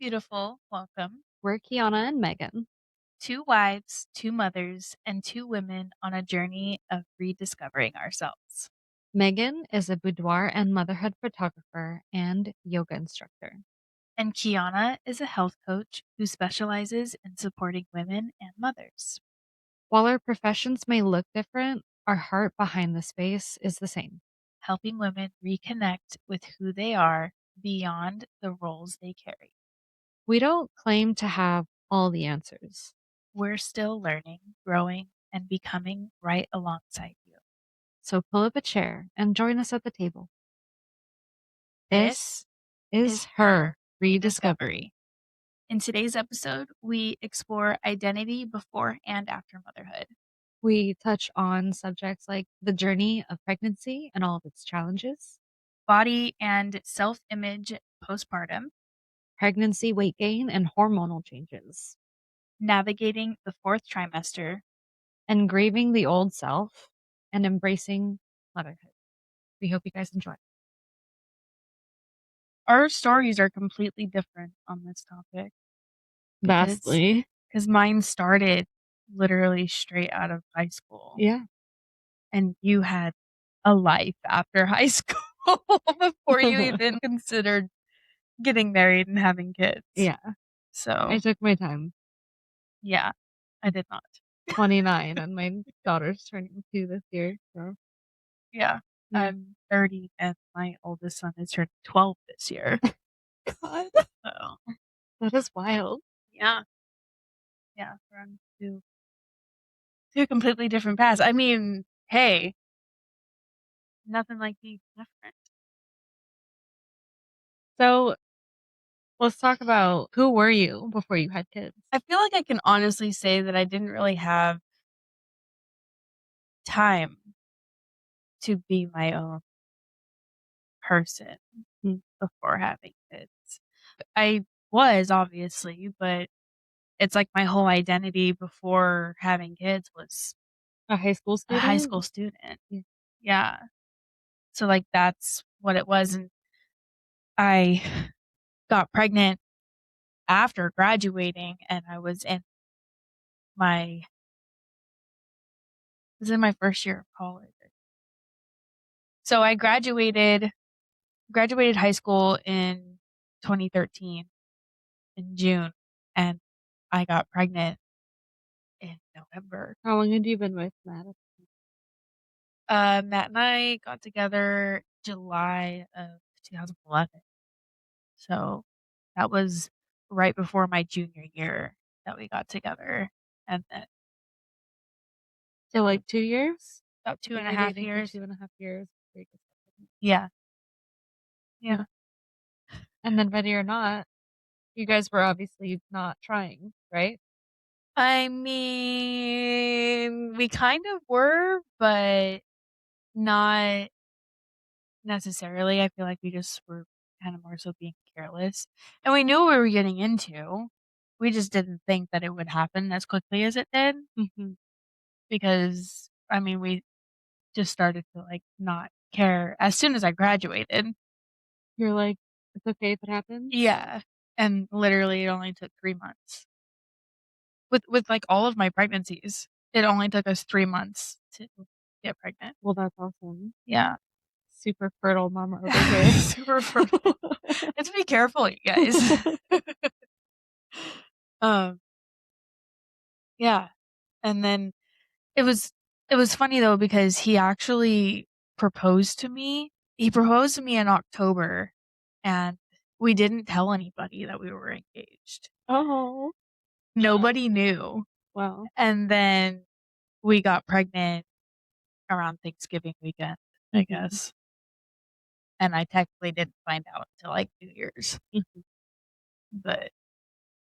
beautiful. Welcome. We're Kiana and Megan. Two wives, two mothers, and two women on a journey of rediscovering ourselves. Megan is a boudoir and motherhood photographer and yoga instructor. And Kiana is a health coach who specializes in supporting women and mothers, While our professions may look different, our heart behind the space is the same. helping women reconnect with who they are beyond the roles they carry. We don't claim to have all the answers. We're still learning, growing, and becoming right alongside you. So pull up a chair and join us at the table. This This is her rediscovery. In today's episode, we explore identity before and after motherhood, We touch on subjects like the journey of pregnancy and all of its challenges, body and self image postpartum, pregnancy weight gain and hormonal changes, navigating the fourth trimester. and grieving the old self and embracing motherhood. We hope you guys enjoy. Our stories are completely different on this topic because Vastly. because mine started literally straight out of high school, Yeah. and you had a life after high school before you even considered getting married and having kids. Yeah. So, I took my time. yeah, I did not. 29 and my daughter's turning 2 this year. So Yeah. yeah. I'm 30 and my oldest son is turning 12 this year. God. So, That is wild. yeah. Yeah, we're on two completely different paths. I mean, hey, nothing like being different. So let's talk about who were you before you had kids? I feel like I can honestly say that I didn't really have time to be my own person Mm. before having kids. I was obviously, but it's like my whole identity before having kids was A high school a high student? school student. Yeah. Yeah. So like that's what it was. And I got pregnant after graduating and I my was in my first year of college. So I graduated high school in 2013 in June, and I got pregnant in November. How long had you been with Matt? Matt and I got together July of 2011. So that was right before my junior year that we got together. And then So like 2 years? about I two think and a you're half dating for years. 2.5 years. Yeah. Yeah. And then ready or not, you guys were obviously not trying, right? I mean, we kind of were, but not necessarily. I feel like we just were kind of more so being careless. And we knew what we were getting into. We just didn't think that it would happen as quickly as it did Mm-hmm. because, I mean, we just started to like not care as soon as I graduated. You're like, it's okay if it happens? Yeah. And literally it only took 3 months. With like all of my pregnancies, it only took us 3 months to get pregnant. Well, that's awesome. Yeah. Super fertile mama over here. Super fertile. Let's be careful, you guys. um, yeah. And then it was it was funny though because he actually proposed to me. He proposed to me in October and we didn't tell anybody that we were engaged. Oh, Nobody knew. wow. And then we got pregnant around Thanksgiving weekend, I Mhm. guess. And I technically didn't find out until like New Year's. Mhm. But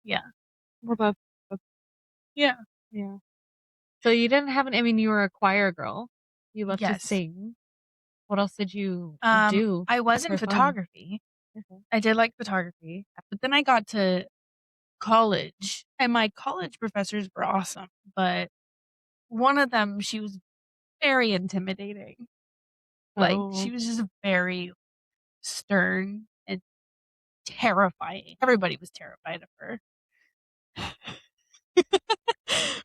yeah. Well, that's Yeah. yeah. So you didn't have I mean, you were a choir girl. You love to Yes. sing. What else did you do I was in for fun? photography. Okay. I did like photography, but then I got to college and my college professors were awesome, but one of them, she was very intimidating. Like she Oh, was just very stern and terrifying. Everybody was terrified of her.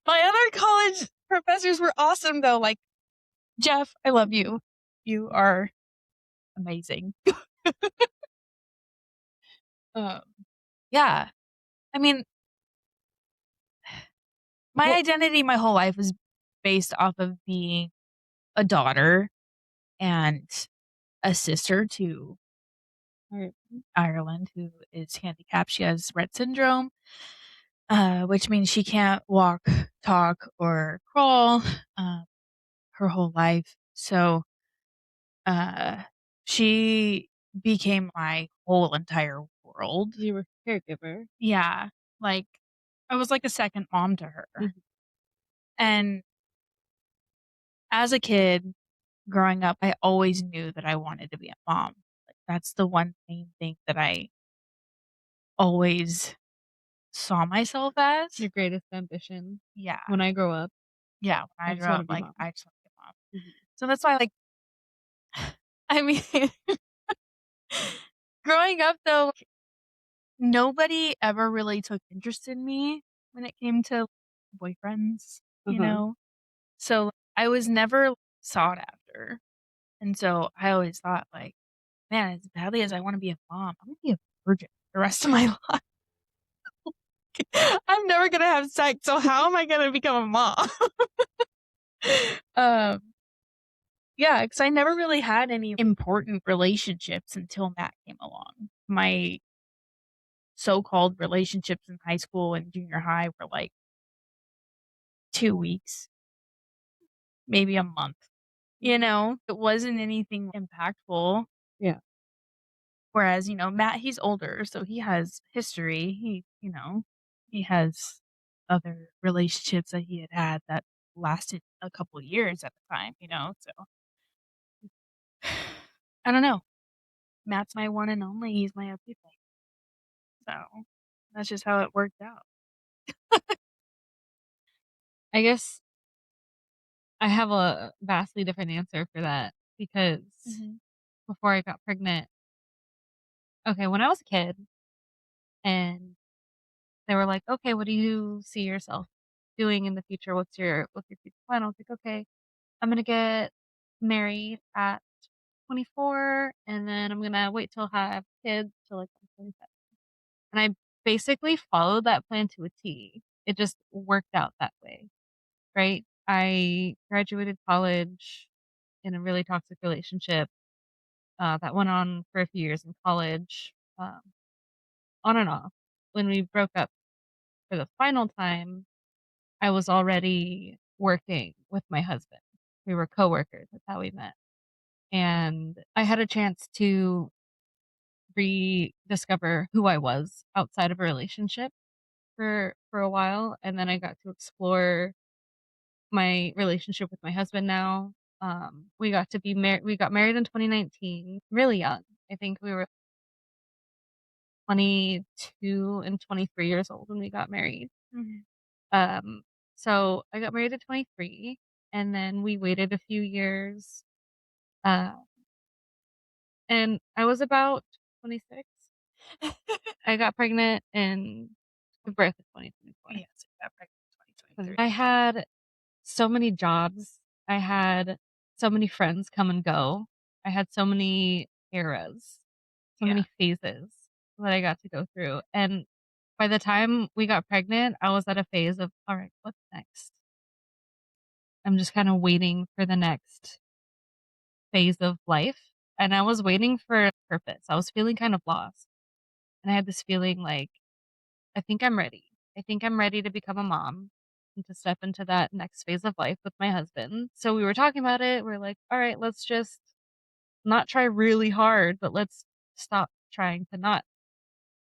My other college professors were awesome though. Like, Jeff, I love you. You are amazing. Um, yeah. I mean, my Well, identity my whole life was based off of being a daughter and a sister to alright. Ireland, who is handicapped. She has Rett syndrome, which means she can't walk, talk, or crawl uh, her whole life. So uh, she became my whole entire world. You were a caregiver. Yeah, like I was like a second mom to her. Mhm. And as a kid growing up, I always knew that I wanted to be a mom. Like, that's the one main thing that I always saw myself as. Your greatest ambition. Yeah. When I grow up, Yeah, when I I just grew wanna up, be like, mom. I just wanna be a mom. Mhm. So that's why, like, I mean, growing up though, nobody ever really took interest in me when it came to boyfriends, you Uh-huh. know? So I was never sought after. And so I always thought, like, man, as badly as I wanna be a mom, I'm gonna be a virgin the rest of my life. I'm never gonna have sex, so how am I gonna become a mom? Um, yeah, because I never really had any important relationships until Matt came along. My so-called relationships in high school and junior high were, like, 2 weeks, maybe a month, you Mhm. know? It wasn't anything impactful, Yeah. whereas, Matt, he's older, so he has history. He has other relationships that he had had that lasted a couple years at the time, so I don't know. Matt's my one and only, he's my everything, so that's just how it worked out. I guess I have a vastly different answer for that because Mhm, before I got pregnant, okay, when I was a kid and they were like, "Okay, what do you see yourself doing in the future? What's your future plan?" I was like, "Okay, I'm gonna get married at 24, and then I'm gonna wait till I have kids till like I'm 27." And I basically followed that plan to a T. It just worked out that way, right? I graduated college in a really toxic relationship that went on for a few years in college, on and off. When we broke up for the final time, I was already working with my husband. We were coworkers. That's how we met. And I had a chance to rediscover who I was outside of a relationship for a while, and then I got to explore my relationship with my husband now. We got married in 2019, really young. I think we were 22 and 23 years old when we got married. mhm, Um, so I got married at 23, and then we waited a few years, uh, and I was about 26. I got pregnant and gave birth in 2024. yes, I got pregnant in 'Cause 2023. I had so many jobs. I had so many friends come and go. I had so many eras, so Yeah, many phases that I got to go through. And by the time we got pregnant, I was at a phase of, all right, what's next? I'm just kind of waiting for the next phase of life. And I was waiting for purpose. I was feeling kind of lost. And I had this feeling like, I think I'm ready. I think I'm ready to become a mom and to step into that next phase of life with my husband. So we were talking about it. We're like, all right, let's just not try really hard, but let's stop trying to not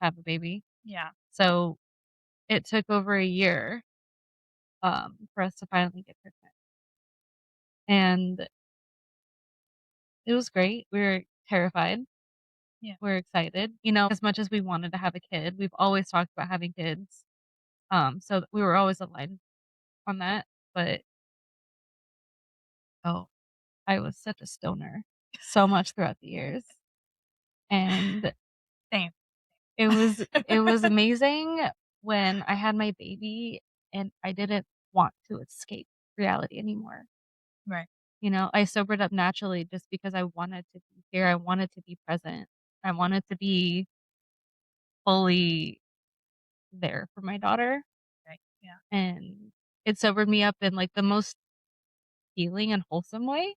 have a baby. yeah, So it took over a year for us to finally get pregnant. And it was great. We were terrified. yeah. We are excited. As much as we wanted to have a kid, we've always talked about having kids. So we were always aligned on that. But oh, I was such a stoner so much throughout the years. And Same. it was amazing when I had my baby and I didn't want to escape reality anymore. Right. I sobered up naturally just because I wanted to be here. I wanted to be present. I wanted to be fully there for my daughter. Right. Yeah. And it sobered me up in like the most healing and wholesome way.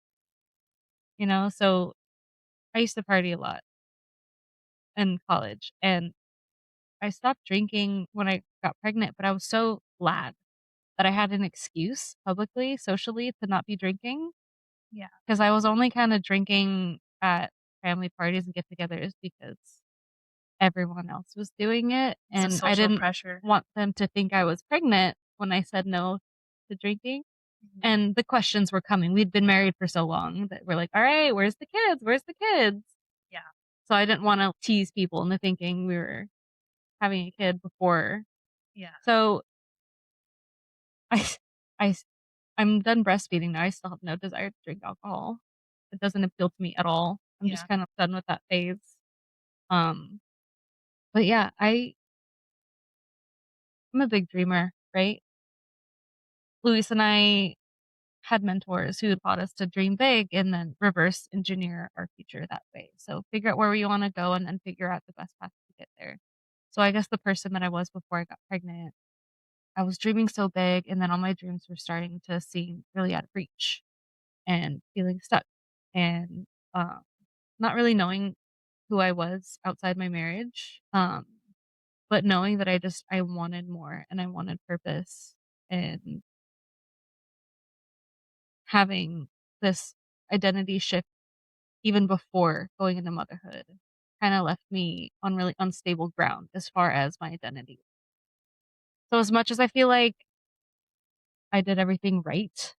So I used to party a lot in college and I stopped drinking when I got pregnant, but I was so glad that I had an excuse publicly, socially to not be drinking Yeah. because I was only kind of drinking at family parties and get-togethers because everyone else was doing it, It's a and I social didn't pressure. want them to think I was pregnant when I said no to drinking, Mhm. and the questions were coming. We'd been married for so long that we're like, "All right, where's the kids? Where's the kids?" Yeah. So I didn't wanna tease people into thinking we were having a kid before. Yeah. So I I I'm done breastfeeding now. I still have no desire to drink alcohol. It doesn't appeal to me at all. I'm just Yeah. kind of done with that phase. Um, but yeah, I'm a big dreamer, right? Luis and I had mentors who taught us to dream big and then reverse engineer our future that way. So figure out where we want to go and then figure out the best path to get there. So I guess the person that I was before I got pregnant, I was dreaming so big and then all my dreams were starting to seem really out of reach and feeling stuck and uh, not really knowing who I was outside my marriage. But knowing that I wanted more and I wanted purpose and having this identity shift even before going into motherhood kind of left me on really unstable ground as far as my identity. So as much as I feel like I did everything right,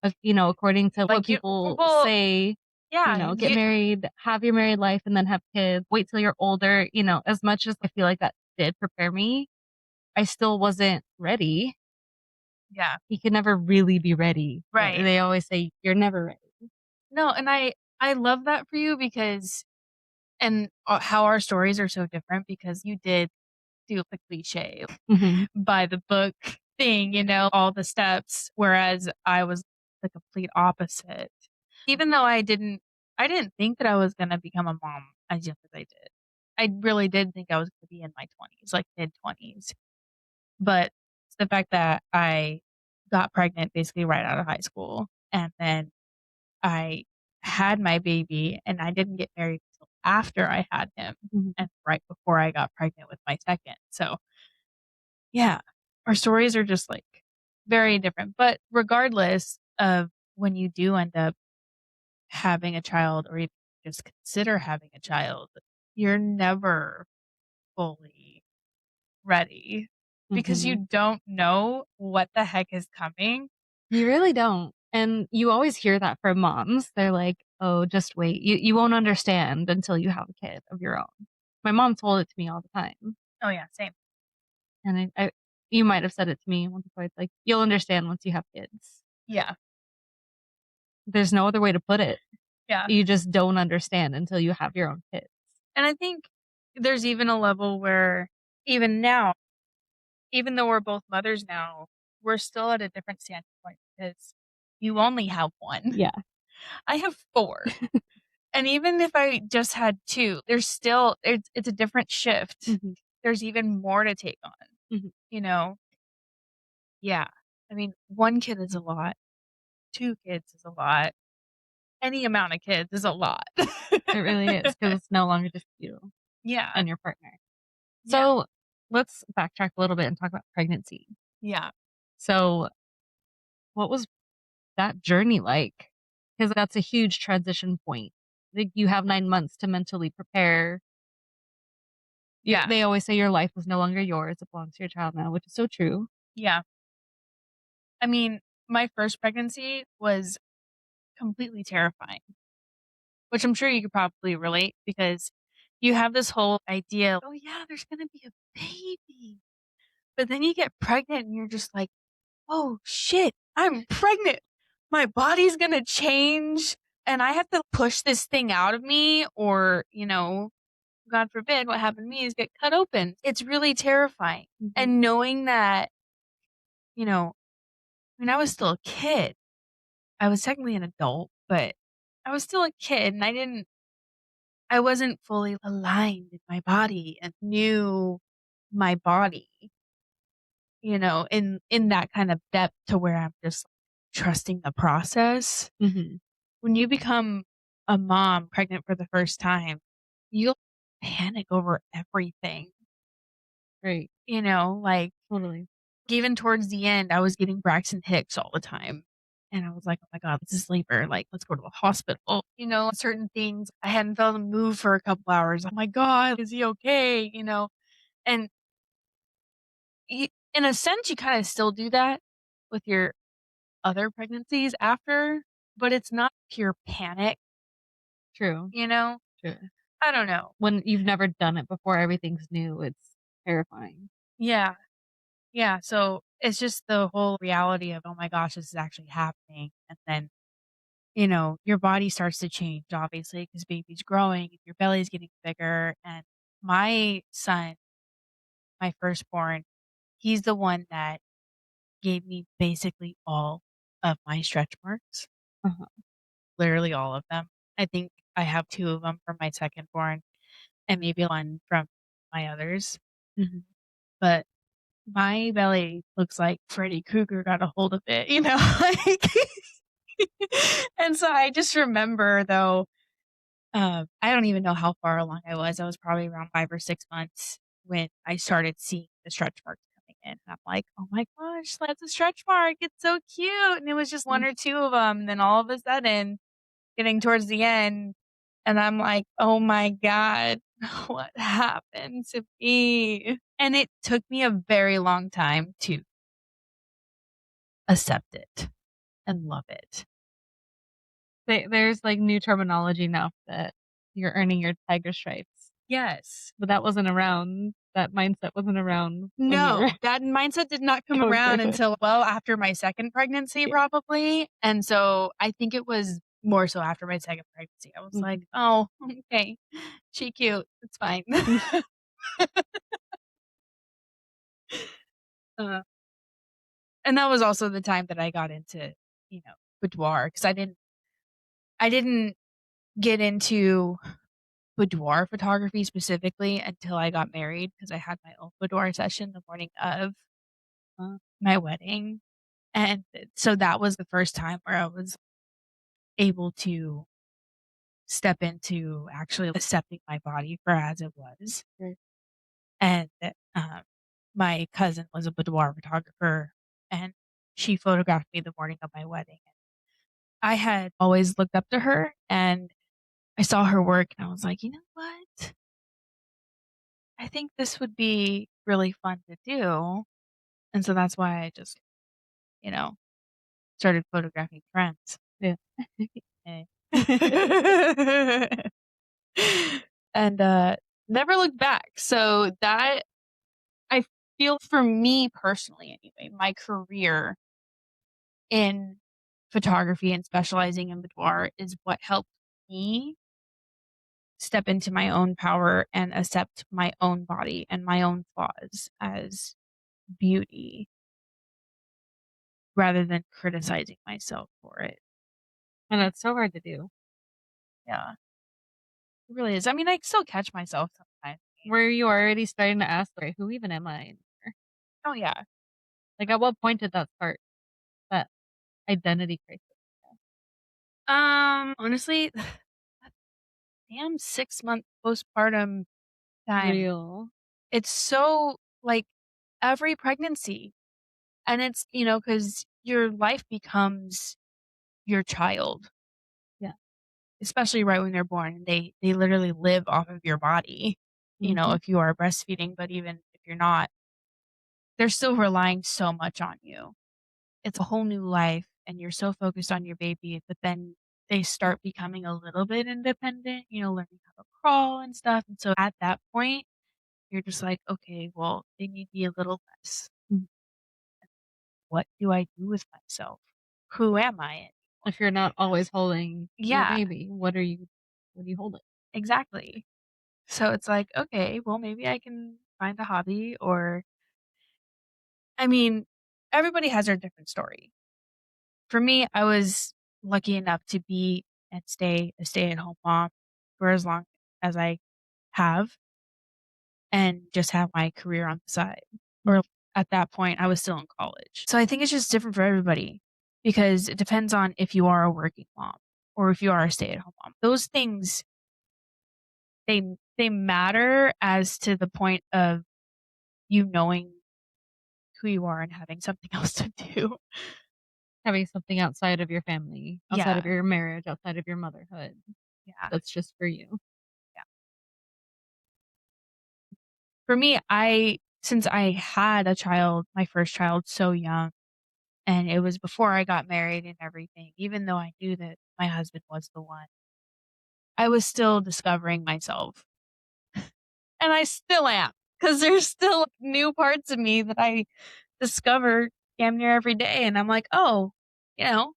according to what Like you, people well, say, yeah, get you, married, have your married life, and then have kids, wait till you're older, as much as I feel like that did prepare me, I still wasn't ready. yeah, You can never really be ready. right. They always say you're never ready. No, and I love that for you because and how our stories are so different because you did do the cliche Mhm. by the book thing, all the steps, whereas I was the complete opposite. Even though I didn't think that I was gonna become a mom as young as I did. I really did think I was gonna be in my 20s, like mid-20s. But it's the fact that I got pregnant basically right out of high school, and then I had my baby, and I didn't get married until after I had him Mhm. and right before I got pregnant with my second. So, yeah, our stories are just, like, very different, but regardless of when you do end up having a child or even just consider having a child, you're never fully ready because you Mhm. don't know what the heck is coming. You really don't. And you always hear that from moms. They're like, "Oh, just wait. You won't understand until you have a kid of your own." My mom told it to me all the time. Oh, yeah, same. And you might have said it to me once or twice, like, "You'll understand once you have kids." Yeah, There's no other way to put it. yeah, You just don't understand until you have your own kids. and I think there's even a level where even now, even though we're both mothers now, we're still at a different standpoint because you only have 1. Yeah. I have 4, and even if I just had 2, there's still it's a different shift. Mhm. There's even more to take on, Mhm. you know? Yeah. I mean, 1 kid is a lot, 2 kids is a lot, any amount of kids is a lot. It really is because it's no longer just you Yeah, and your partner. yeah, So, let's backtrack a little bit and talk about pregnancy. yeah, So, what was that journey like? Because that's a huge transition point. Like, you have 9 months to mentally prepare. yeah, They always say your life is no longer yours, it belongs to your child now, which is so true. yeah. I mean, my first pregnancy was completely terrifying, which I'm sure you could probably relate because you have this whole idea, "Oh, yeah, there's gonna be a baby." But then you get pregnant and you're just like, "Oh, shit, I'm pregnant. My body's gonna change, and I have to push this thing out of me or, God forbid, what happened to me is get cut open. It's really terrifying. Mhm. And knowing that, you know, I mean, I was still a kid. I was technically an adult, but I was still a kid and I wasn't fully aligned in my body and knew my body, in that kind of depth to where I'm just trusting the process. Mhm. When you become a mom pregnant for the first time, you'll panic over everything, Right. like Totally. even towards the end, I was getting Braxton Hicks all the time. And I was like, oh my God, this is labor. Like, let's go to the hospital. Certain things I hadn't felt him move for a couple hours. Oh my God, is he okay? And in a sense, you kind of still do that with your other pregnancies after, but it's not pure panic, True. you know? True. I don't know. When you've never done it before, everything's new, it's terrifying. Yeah. Yeah. So it's just the whole reality of, oh my gosh, this is actually happening. And then, your body starts to change, obviously, because baby's growing and your belly's getting bigger. And my son, my firstborn, he's the one that gave me basically all of my stretch marks, Uh-huh. literally all of them. I think I have two of them from my secondborn and maybe one from my others. Mhm. But my belly looks like Freddy Krueger got a hold of it, like and so I just remember though, I don't even know how far along I was. I was probably around 5 or 6 months when I started seeing the stretch marks coming in. And I'm like, "Oh my gosh, that's a stretch mark. It's so cute." And it was just 1 Mm. or 2 of them. And then all of a sudden, getting towards the end, and I'm like, "Oh my god, what happened to me?" And it took me a very long time to accept it and love it. There's, like, new terminology now that you're earning your tiger stripes, Yes. but that wasn't around that mindset wasn't around when you were No, that mindset did not come going through around it. until well after my 2nd pregnancy Yeah. probably, and so I think it was more so after my 2nd pregnancy. I was like, Mhm. "Oh, okay. She cute. It's fine." Uh, and that was also the time that I got into, boudoir because I didn't get into boudoir photography specifically until I got married because I had my own boudoir session the morning of Uh, my wedding, and so that was the first time where I was able to step into actually accepting my body for as it was. right. And, um, my cousin was a boudoir photographer, and she photographed me the morning of my wedding. I had always looked up to her, and I saw her work, and I was like, "You know what? I think this would be really fun to do." And so that's why I just, you know, started photographing friends. Yeah. Eh. And, never looked back. So that I feel for me personally anyway, my career in photography and specializing in boudoir is what helped me step into my own power and accept my own body and my own flaws as beauty rather than criticizing myself for it. And that's so hard to do. Yeah, it really is. I mean, I still catch myself sometimes. Were you already starting to ask, like, "Who even am I anymore?" Oh, yeah. Like, at what point did that start, that identity crisis? Honestly, damn 6-month postpartum time. Real. It's so like every pregnancy. And it's, because your life becomes your child, Yeah. especially right when they're born. They literally live off of your body, Mhm. if you are breastfeeding, but even if you're not, they're still relying so much on you. It's a whole new life and you're so focused on your baby, but then they start becoming a little bit independent, learning how to crawl and stuff. And so at that point, you're just like, okay, well, they need me a little less. Mm. What do I do with myself? Who am I anymore? If you're not always holding your Yeah, baby, what are you holding? exactly. So it's like, okay, well, maybe I can find a hobby or, I mean, everybody has their different story. For me, I was lucky enough to be and stay a stay-at-home mom for as long as I have and just have my career on the side. Or at that point, I was still in college. So I think it's just different for everybody because it depends on if you are a working mom or if you are a stay-at-home mom. Those things they matter as to the point of you knowing who you are and having something else to do. Having something outside of your family, outside of Yeah. your marriage, outside of your motherhood, Yeah. that's just for you. Yeah. For me, since I had a child, my first child so young, and it was before I got married and everything, even though I knew that my husband was the one, I was still discovering myself. And I still am, because there's still new parts of me that I discover damn near every day. And I'm like, oh, you know,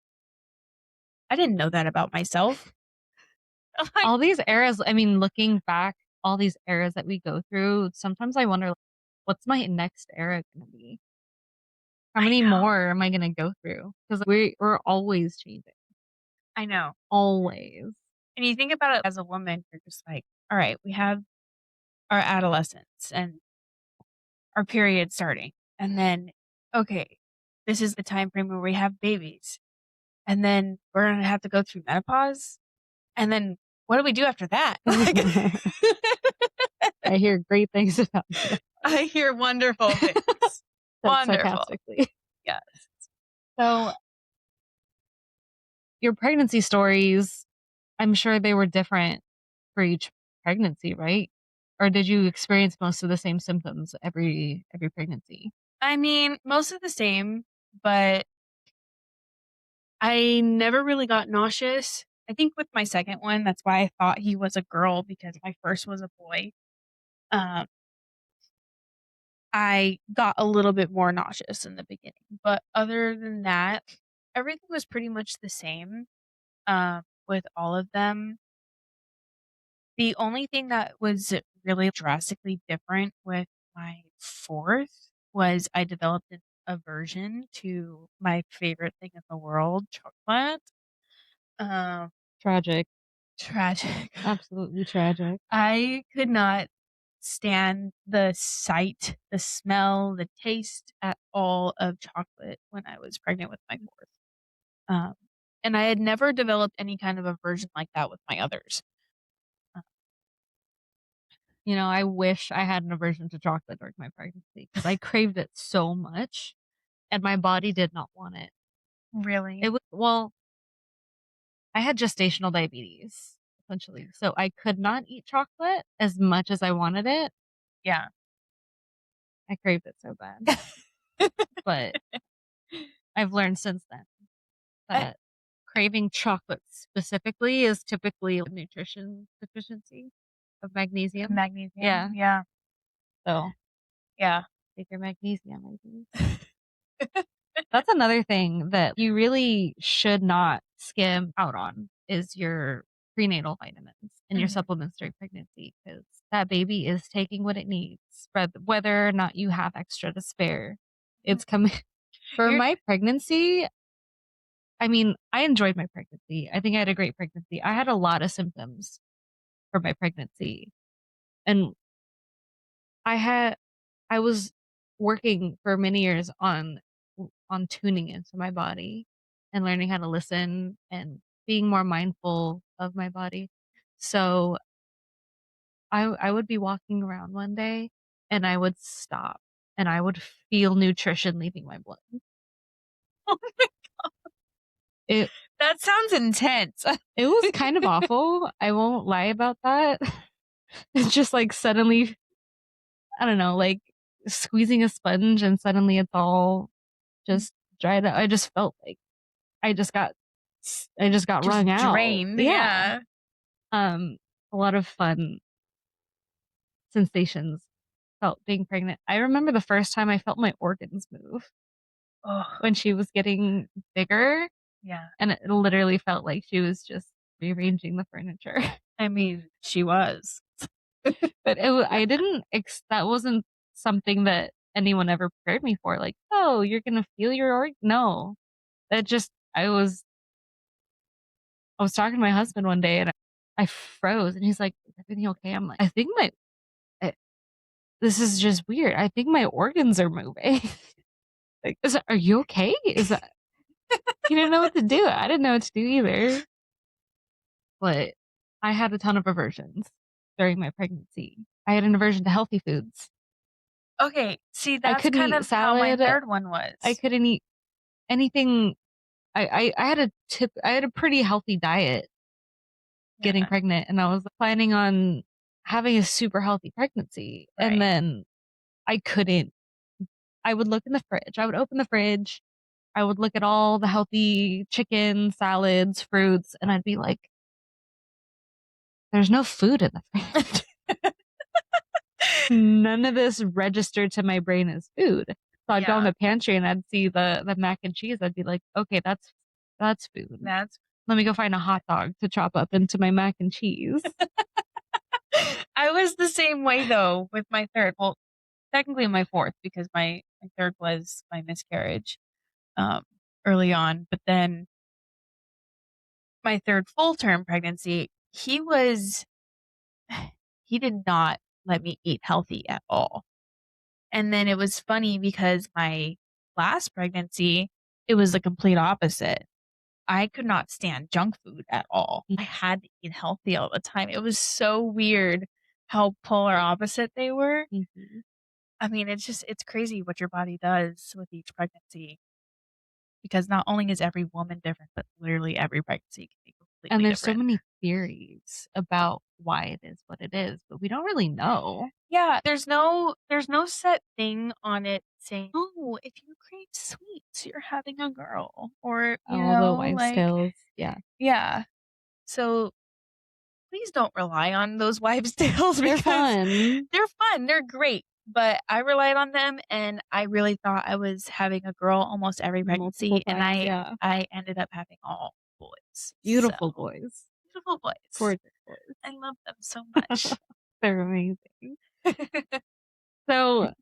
I didn't know that about myself. I'm like, All these eras, I mean, looking back, all these eras that we go through, sometimes I wonder, like, what's my next era going to be? How I many know. more am I going to go through? Because we're always changing, I know. always. And you think about it as a woman, you're just like, all right, we have our adolescence and our period starting. And then, okay, this is the time frame where we have babies. And then we're going to have to go through menopause. And then what do we do after that? Like, I hear great things about it. I hear wonderful things. That's Wonderful. sarcastically. Yes. So, your pregnancy stories, I'm sure they were different for each pregnancy, right? Or did you experience most of the same symptoms every pregnancy? I mean, most of the same, but I never really got nauseous. I think with my second one, that's why I thought he was a girl because my first was a boy. Um, I got a little bit more nauseous in the beginning, but other than that, everything was pretty much the same with all of them. The only thing that was really drastically different with my fourth was I developed an aversion to my favorite thing in the world, chocolate. Um, Tragic. Tragic. Absolutely tragic. I could not stand the sight, the smell, the taste at all of chocolate when I was pregnant with my fourth. Um, and I had never developed any kind of aversion like that with my others. Uh, You know, I wish I had an aversion to chocolate during my pregnancy because I craved it so much and my body did not want it. It Really? was, well, I had gestational diabetes, essentially. So I could not eat chocolate as much as I wanted it. Yeah. I craved it so bad. But I've learned since then I, that craving chocolate specifically is typically a nutrition deficiency of magnesium. magnesium. Yeah. Yeah. So Yeah. take your magnesium, ladies. That's another thing that you really should not skim out on is your prenatal vitamins and your Mhm. supplements during pregnancy because that baby is taking what it needs, whether or not you have extra to spare. It's coming. For You're my pregnancy, I mean, I enjoyed my pregnancy. I think I had a great pregnancy. I had a lot of symptoms for my pregnancy. And I had I was working for many years on tuning into my body and learning how to listen and being more mindful of my body. So I would be walking around one day and I would stop and I would feel nutrition leaving my blood. It that sounds intense. it was kind of awful. I won't lie about that. It's just like suddenly, I don't know, like squeezing a sponge and suddenly it's all just dried up. I just felt like I just got I just got Just wrung out. drained. Yeah. Yeah. Um, a lot of fun sensations felt being pregnant. I remember the first time I felt my organs move Oh, when she was getting bigger, yeah. and it literally felt like she was just rearranging the furniture. I mean, she was. But I didn't, that wasn't something that anyone ever prepared me for. Like, oh, you're gonna feel your organ. No, that just, I was talking to my husband one day and I froze and he's like, is everything okay? I'm like, I think I- this is just weird. I think my organs are moving. Like, are you okay? He didn't know what to do. I didn't know what to do either. But I had a ton of aversions during my pregnancy. I had an aversion to healthy foods. Okay, see, I that's couldn't kind eat of how my salad. third one I was. couldn't eat anything. I had a pretty healthy diet getting Yeah, pregnant, and I was planning on having a super healthy pregnancy. And right. then I couldn't. I would look in the fridge. I would open the fridge. I would look at all the healthy chicken, salads, fruits, and I'd be like, there's no food in the fridge. None of this registered to my brain as food. So I'd go in Yeah, the pantry and I'd see the mac and cheese. I'd be like, okay, that's food. that's. Let me go find a hot dog to chop up into my mac and cheese. I was the same way though with my third. Well, technically my fourth because my third was my miscarriage um early on, but then my third full term pregnancy, he did not let me eat healthy at all. And then it was funny because my last pregnancy, it was the complete opposite. I could not stand junk food at all. I had to eat healthy all the time. It was so weird how polar opposite they were. Mhm. I mean, it's crazy what your body does with each pregnancy because not only is every woman different, but literally every pregnancy can be And completely there's so different. many theories about why it is what it is, but we don't really know. Yeah, there's no set thing on it saying, "Oh, if you crave sweets, you're having a girl." Or, All the wives' tales. Yeah. yeah. So please don't rely on those wives' tales They're because fun they're fun, they're great, but I relied on them and I really thought I was having a girl almost every multiple pregnancy and times. I Yeah. I ended up having all boys. So, Beautiful boys. beautiful boys. Gorgeous boys. I love them so much. They're amazing. So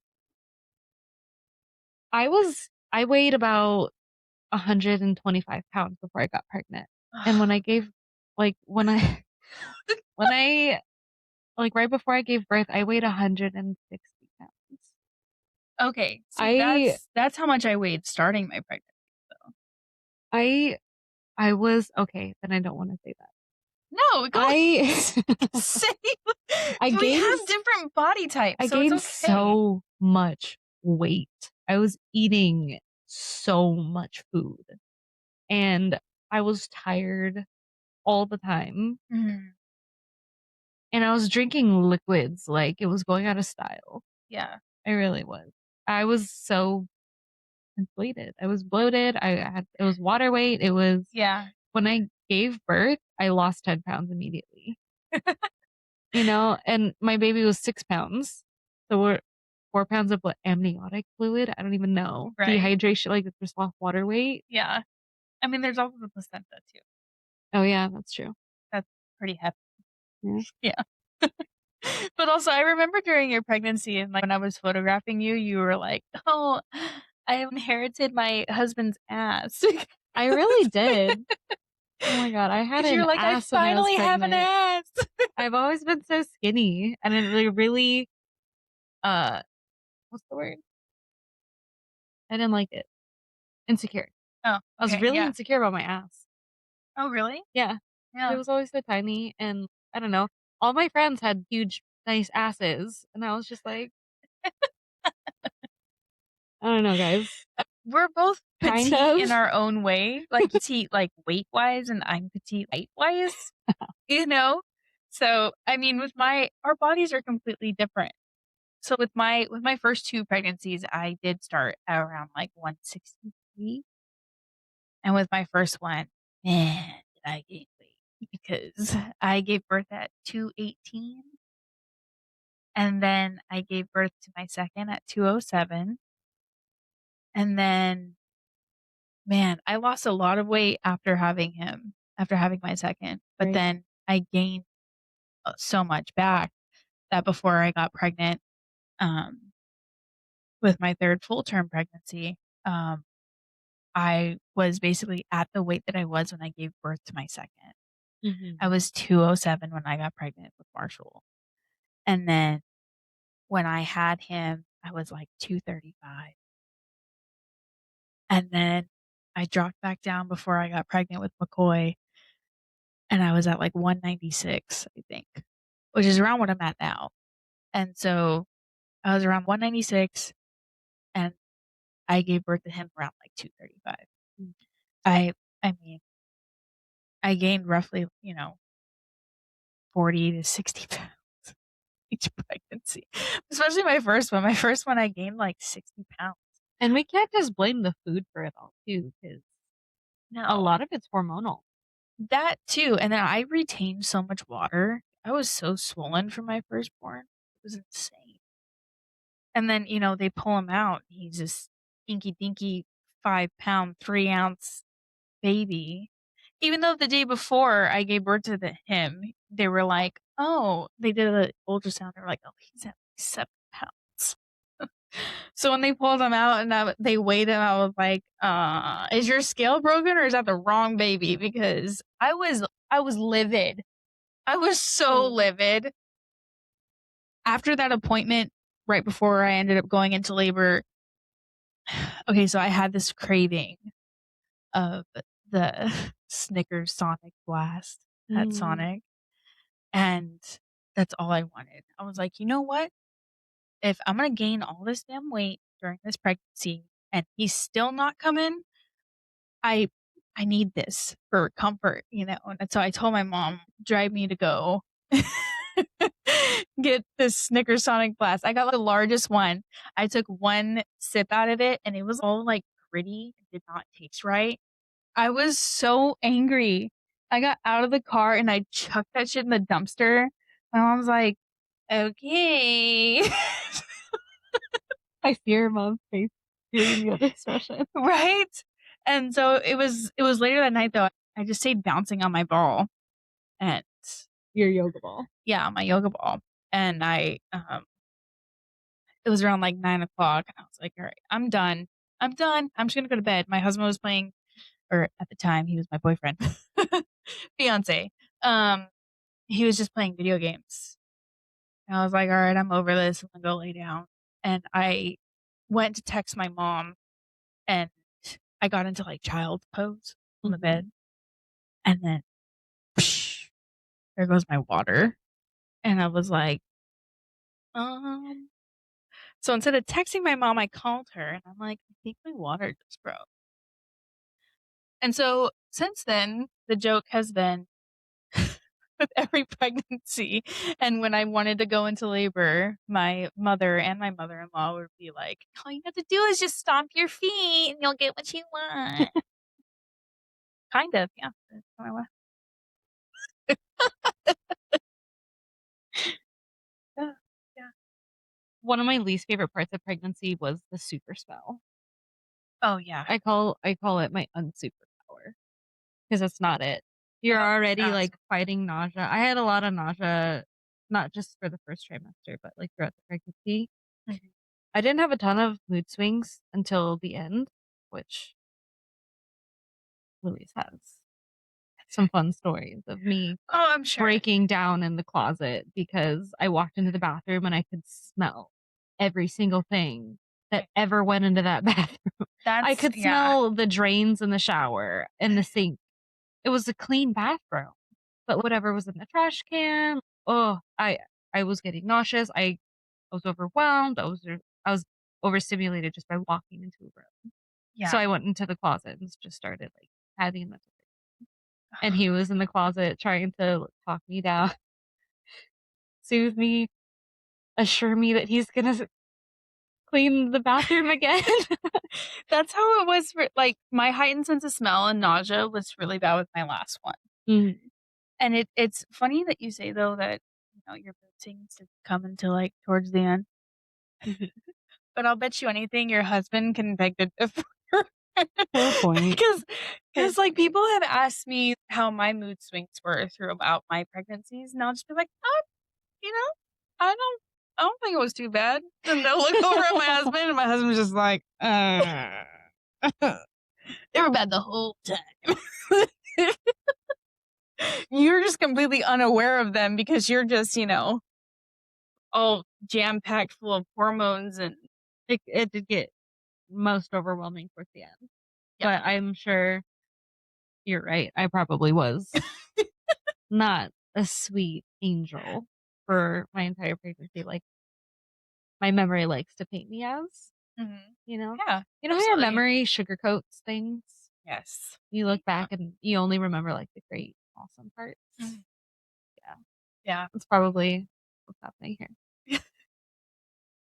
I weighed about 125 pounds before I got pregnant. And when I gave, like, when I, like, right before I gave birth, I weighed 160 pounds. Okay, see, I, that's how much I weighed starting my pregnancy, though. I, I was, okay, then I don't want to say that. No, go I, say I we gained, have different body I types, so it's gained okay. so much weight. I was eating so much food and I was tired all the time. Mhm. And I was drinking liquids like it was going out of style. Yeah. I really was. I was so inflated. I was bloated. It was water weight. It was, Yeah. when I gave birth, I lost 10 pounds immediately, and my baby was 6 pounds. So we're 4 pounds of what, amniotic fluid? I don't even know. Right. Dehydration, like it's just lost water weight. Yeah. I mean, there's also the placenta too. Oh yeah, that's true. That's pretty hefty. Yeah. Yeah. But also, I remember during your pregnancy and like when I was photographing you, you were like, "Oh, I inherited my husband's ass." I really did. Oh my God, I had Because you're an like, "I ass when I was finally have an pregnant. ass." I've always been so skinny and it really, uh, what's the word? I didn't like it. Insecure. Oh, I was okay. really Yeah. insecure about my ass. Oh, really? Yeah. It Yeah. was always so tiny and I don't know. All my friends had huge, nice asses and I was just like, I don't know, guys. We're both Kind petite of. in our own way, like petite, like weight wise, and I'm petite height wise, you know? So, I mean, our bodies are completely different. So with my first two pregnancies, I did start at around like 163. And with my first one, man, did I gain weight because I gave birth at 218. And then I gave birth to my second at 207. And then, man, I lost a lot of weight after having my second. But Right. then I gained so much back. that before I got pregnant, um, with my third full-term pregnancy, um, I was basically at the weight that I was when I gave birth to my second. I Mhm. was 207 when I got pregnant with Marshall. And then when I had him, I was like 235. And then I dropped back down before I got pregnant with McCoy, and I was at like 196, I think, which is around what I'm at now. And so I was around 196, and I gave birth to him around like 235. Mm. I I mean, I gained roughly, 40 to 60 pounds each pregnancy, especially my first one. My first one, I gained like 60 pounds. And we can't just blame the food for it all too, because a No, lot of it's hormonal. that too. And then I retained so much water. I was so swollen from my firstborn. It was insane. And then, they pull him out. He's this inky dinky 5 pound, 3 ounce baby. Even though the day before I gave birth to him, they were like, oh, they did an ultrasound. They were like, oh, he's at 7 pounds. So when they pulled him out and they weighed him, I was like, is your scale broken or is that the wrong baby? Because I was livid. I was so livid. After that appointment, right before I ended up going into labor, okay, so I had this craving of the Snickers Sonic Blast at Mm. Sonic, and that's all I wanted. I was like, you know what? If I'm gonna gain all this damn weight during this pregnancy and he's still not coming, I I need this for comfort. And so I told my mom, drive me to go get this Snickers Sonic Blast. I got the largest one. I took one sip out of it and it was all like gritty. It did not taste right. I was so angry. I got out of the car and I chucked that shit in the dumpster. My mom's like, okay. I see your mom's face doing the other expression. Right? And so it was later that night though. I just stayed bouncing on my ball and Your yoga ball. yeah, my yoga ball. And it was around like 9 o'clock. And I was like, all right, I'm done. I'm done. I'm just gonna go to bed. My husband was playing, or at the time he was my boyfriend, fiance. Um, he was just playing video games. And I was like, all right, I'm over this. I'm gonna go lay down. And I went to text my mom and I got into like child pose on the Mhm. bed. And then psh, there goes my water. And I was like, um, so instead of texting my mom, I called her and I'm like, I think my water just broke. And so since then, the joke has been with every pregnancy. And when I wanted to go into labor, my mother and my mother in law would be like, all you have to do is just stomp your feet and you'll get what you want. Kind of, yeah. That's what I want. Yeah, yeah. One of my least favorite parts of pregnancy was the super smell. Oh, yeah. I call it my unsuperpower because it's not it. You're Oh, already yeah. like fighting nausea. I had a lot of nausea, not just for the first trimester, but like throughout the pregnancy. Mhm. I didn't have a ton of mood swings until the end, which Louise has some fun stories of me Oh, I'm sure. breaking down in the closet because I walked into the bathroom and I could smell every single thing that ever went into that bathroom. I That's, could yeah. smell the drains in the shower and the sink. It was a clean bathroom, but whatever was in the trash can, oh, I was getting nauseous. I was overwhelmed. I was overstimulated just by walking into a room. So Yeah. I went into the closet and just started like having a mental break. And he was in the closet trying to talk me down, soothe me, assure me that he's gonna clean the bathroom again. That's how it was for like my heightened sense of smell and nausea was really bad with my last one. Mhm. And it's funny that you say though that your mood swings to come until like towards the end. But I'll bet you anything your husband can beg to differ. Fair point. because Fair because like point. people have asked me how my mood swings were throughout my pregnancies, and I'll just be like, oh, you know. I don't think it was too bad. Then they'll look over at my husband, and my husband's just like, they were bad the whole time. You're just completely unaware of them because you're just, all jam packed full of hormones and It did get most overwhelming towards the end. yeah. But I'm sure you're right. I probably was not a sweet angel for my entire pregnancy, like my memory likes to paint me as, Mhm. you know? Yeah, You know how your absolutely. memory sugarcoats things? Yes. You look back and you only remember like the great, awesome parts. Mhm. Yeah. Yeah. That's probably what's happening here.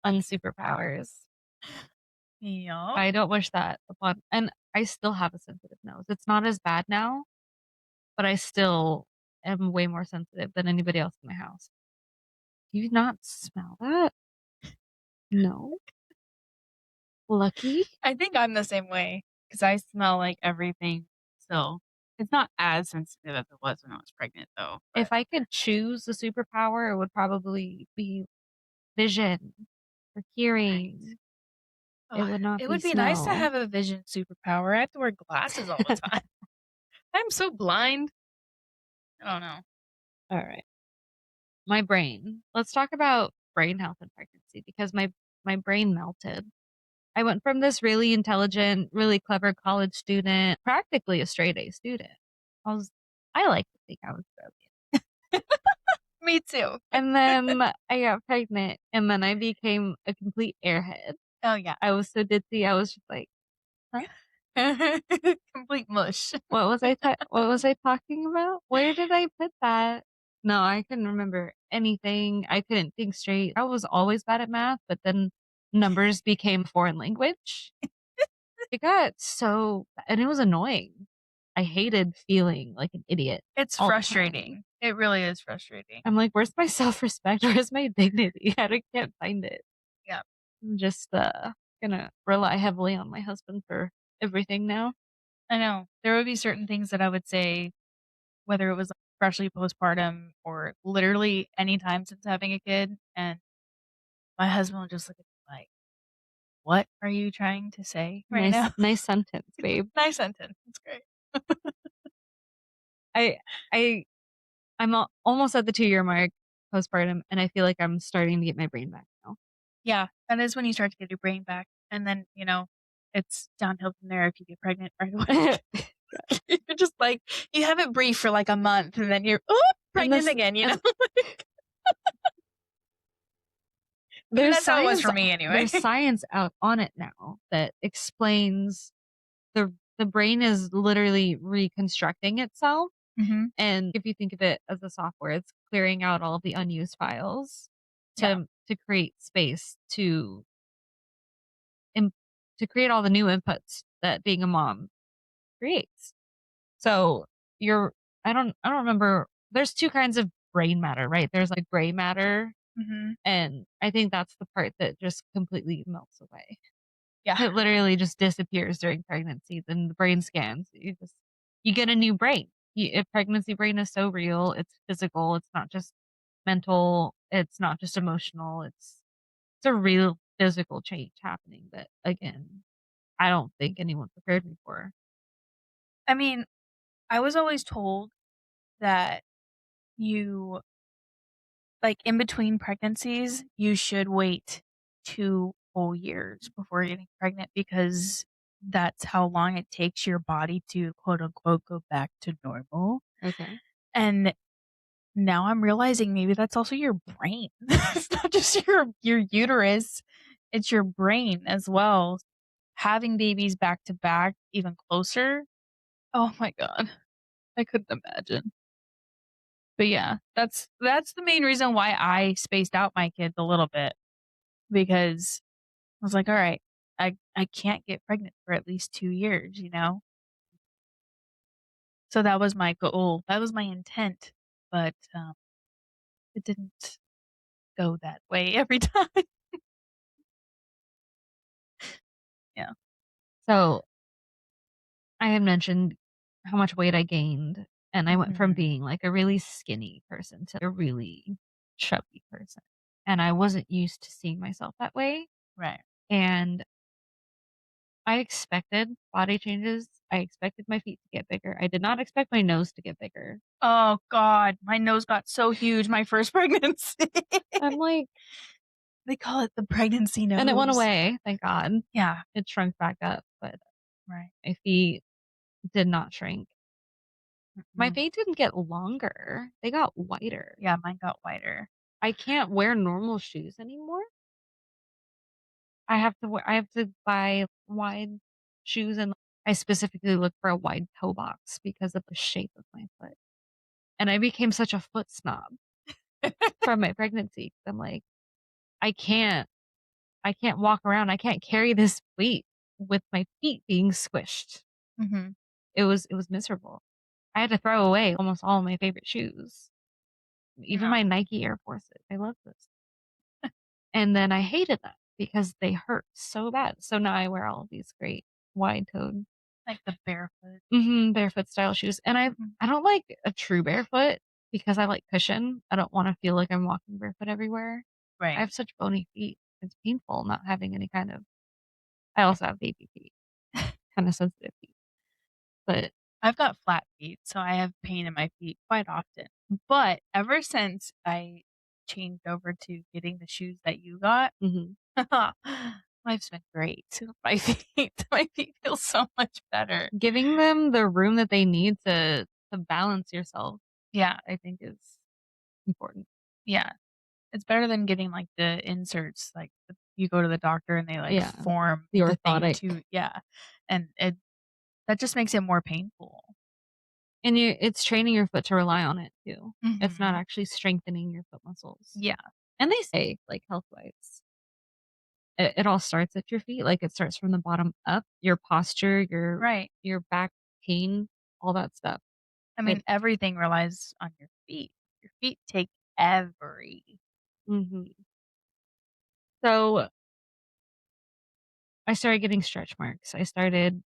Unsuperpowers. Yup. I don't wish that upon, and I still have a sensitive nose. It's not as bad now, but I still am way more sensitive than anybody else in my house. Do you not smell that? No. Lucky. I think I'm the same way because I smell like everything still. It's not as sensitive as it was when I was pregnant, though. But If I could choose a superpower, it would probably be vision or right. hearing. It Ugh, would not it be would be nice to smell. have a vision superpower. I have to wear glasses all the time. I'm so blind. I don't know. All right. My brain. Let's talk about brain health and pregnancy because my brain melted. I went from this really intelligent, really clever college student, practically a straight A student. I was I like to think I was brilliant. Me too. And then I got pregnant and then I became a complete airhead. Oh yeah. I was so ditzy. I was just like, huh? Complete mush. What was I talking about? Where did I put that? No, I couldn't remember anything. I couldn't think straight. I was always bad at math, but then numbers became foreign language. It got so, and it was annoying. I hated feeling like an idiot It's all the time. frustrating. It really is frustrating. I'm like, where's my self-respect? Where's my dignity? Can't find it. Yeah. I'm just gonna rely heavily on my husband for everything now. I know. There would be certain things that I would say, whether it was freshly postpartum or literally any time since having a kid, and my husband would just look at me like, "What are you trying to say right Nice, now?" nice sentence, babe. Nice sentence. It's great. I, I, almost at the 2 year mark postpartum, and I feel like I'm starting to get my brain back now. Yeah, that is when you start to get your brain back, and then, it's downhill from there if you get pregnant right away. You're just like you haven't breathed for, like, a month, and then you're, "Oh, and pregnant this, again," you know? and I mean, there's that's how it was science, for me anyway. there's science out on it now that explains the brain is literally reconstructing itself. Mhm. And if you think of it as a software, it's clearing out all of the unused files Yeah. to create space im- to create all the new inputs that being a mom creates. So you're I don't remember, there's two kinds of brain matter, right? There's like gray matter, Mhm. and I think that's the part that just completely melts away. Yeah. It literally just disappears during pregnancy. Then the brain scans. You get a new brain. A pregnancy brain is so real. It's physical. It's not just mental. It's not just emotional. It's a real physical change happening that again, I don't think anyone prepared me for. I mean, I was always told that you like, in between pregnancies, you should wait 2 whole years before getting pregnant because that's how long it takes your body to, quote, unquote, "go back to normal," Okay. and now I'm realizing maybe that's also your brain. It's not just your uterus, it's your brain as well. Having babies back to back even closer, oh my god, I couldn't imagine. But yeah, that's the main reason why I spaced out my kids a little bit because I was like, "All right, I can't get pregnant for at least 2 years," you know? So that was my goal. That was my intent, but, it didn't go that way every time. Yeah. So I had mentioned how much weight I gained, and I went from Mhm. being like a really skinny person to a really chubby person. and I wasn't used to seeing myself that way, Right. and I expected body changes. I expected my feet to get bigger. I did not expect my nose to get bigger. Oh god, my nose got so huge my first pregnancy. I'm like They call it the pregnancy and it went nose. away, thank God. Yeah, It shrunk back up, but right. my feet did not shrink. My Mm-mm. feet didn't get longer, they got wider. Yeah, mine got wider. I can't wear normal shoes anymore. I have to buy wide shoes, and I specifically look for a wide toe box because of the shape of my foot. And I became such a foot snob from my pregnancy. I'm like, I can't I can't walk around. I can't carry this weight with my feet being squished. Mhm. It was miserable. I had to throw away almost all my favorite shoes, even Yeah. my Nike Air Forces. I love those. And then I hated them because they hurt so bad. So now I wear all of these great wide-toed Like the barefoot. barefoot style shoes. And Mhm. I don't like a true barefoot because I like cushion. I don't want to feel like I'm walking barefoot everywhere. I Right. have such bony feet. It's painful not having any kind of I also have baby feet, kind of sensitive feet. But I've got flat feet, so I have pain in my feet quite often. But ever since I changed over to getting the shoes that you got, mhm. life's been great. My feet my feet feel so much better. Giving them the room that they need to balance yourself, Yeah, I think is important. yeah. It's better than getting, like, the inserts, like, you go to the doctor and they, like, Yeah, form the the thing orthotic. to yeah, and it that just makes it more painful. And it's training your foot to rely on it too. It's not Mhm. actually strengthening your foot muscles. Yeah, And they say, like, health-wise, it all starts at your feet, like, it starts from the bottom up, your posture, right. your back pain, all that stuff. I It mean, everything relies on your feet. Your feet take every mhm. So, I started getting stretch marks. I started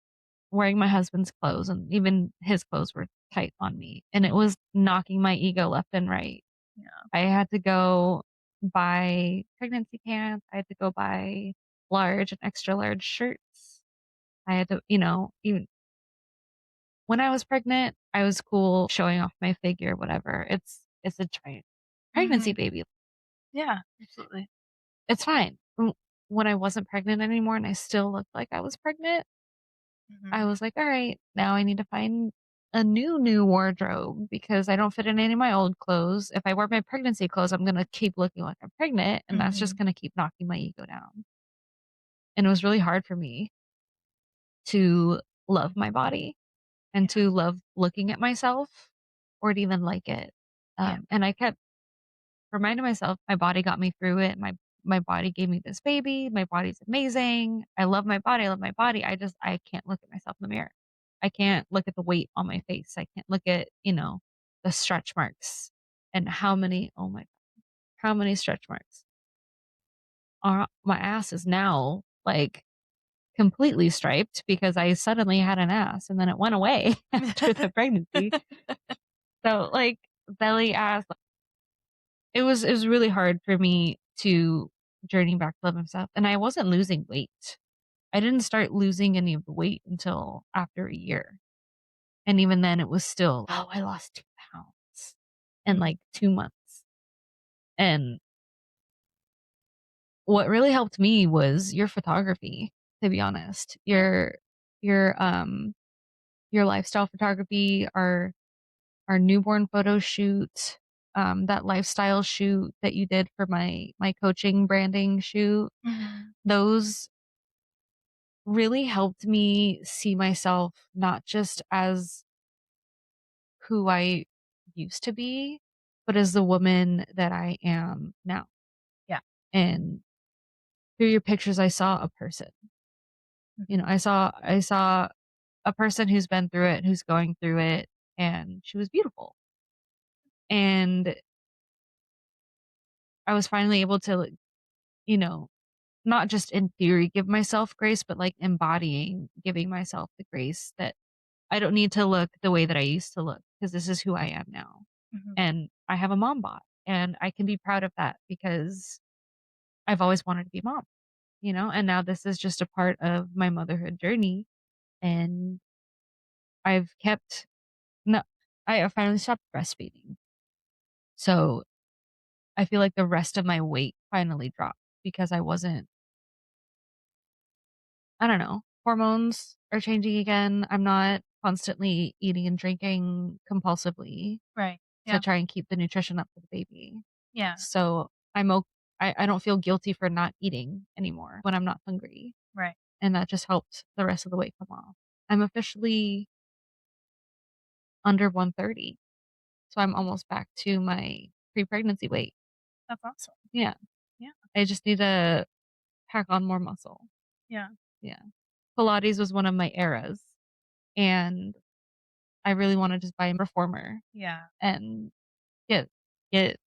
wearing my husband's clothes, and even his clothes were tight on me, and it was knocking my ego left and right. yeah. I had to go buy pregnancy pants. I had to go buy large and extra large shirts. I had to, even when I was pregnant, I was cool showing off my figure, whatever. It's a giant pregnancy Mhm. baby. Yeah, absolutely. It's fine. When I wasn't pregnant anymore and I still looked like I was pregnant, I Mhm. was like, all right, now I need to find a new wardrobe because I don't fit in any of my old clothes. If I wear my pregnancy clothes, I'm going to keep looking like I'm pregnant, and that's just Mhm. going to keep knocking my ego down. And it was really hard for me to love my body and Yeah, to love looking at myself or to even like it. yeah. And I kept reminding myself my body got me through it. My body gave me this baby. My body's amazing. I love my body. I love my body. I can't look at myself in the mirror. I can't look at the weight on my face. I can't look at, the stretch marks and how many stretch marks are my ass is now like completely striped because I suddenly had an ass and then it went away after the pregnancy. So like belly ass, it was really hard for me to journey back to love myself, and I wasn't losing weight. I didn't start losing any of the weight until after a year, and even then, it was still, "Oh, I lost 2 pounds in, Mhm. like, 2 months." And what really helped me was your photography, to be honest. Your, your lifestyle photography, our newborn photo shoot, that lifestyle shoot that you did for my coaching branding shoot, Mhm. those really helped me see myself not just as who I used to be, but as the woman that I am now. Yeah. And through your pictures, I saw a person. Mhm. I saw a person who's been through it, who's going through it, and she was beautiful. And I was finally able to, like, you know, not just in theory give myself grace, but like embodying giving myself the grace that I don't need to look the way that I used to look because this is who I am now. Mhm. And I have a mom bod. And I can be proud of that because I've always wanted to be a mom, and now this is just a part of my motherhood journey. And I've kept, no, I finally stopped breastfeeding. So I feel like the rest of my weight finally dropped because I don't know, hormones are changing again. I'm not constantly eating and drinking compulsively Right. to Yeah. try and keep the nutrition up for the baby. Yeah. So I don't feel guilty for not eating anymore when I'm not hungry. Right. And that just helped the rest of the weight come off. I'm officially under 130. So I'm almost back to my pre-pregnancy weight. That's awesome. Yeah. Yeah. I just need to pack on more muscle. Yeah. Yeah. Pilates was one of my eras, and I really want to just buy a reformer Yeah. and get get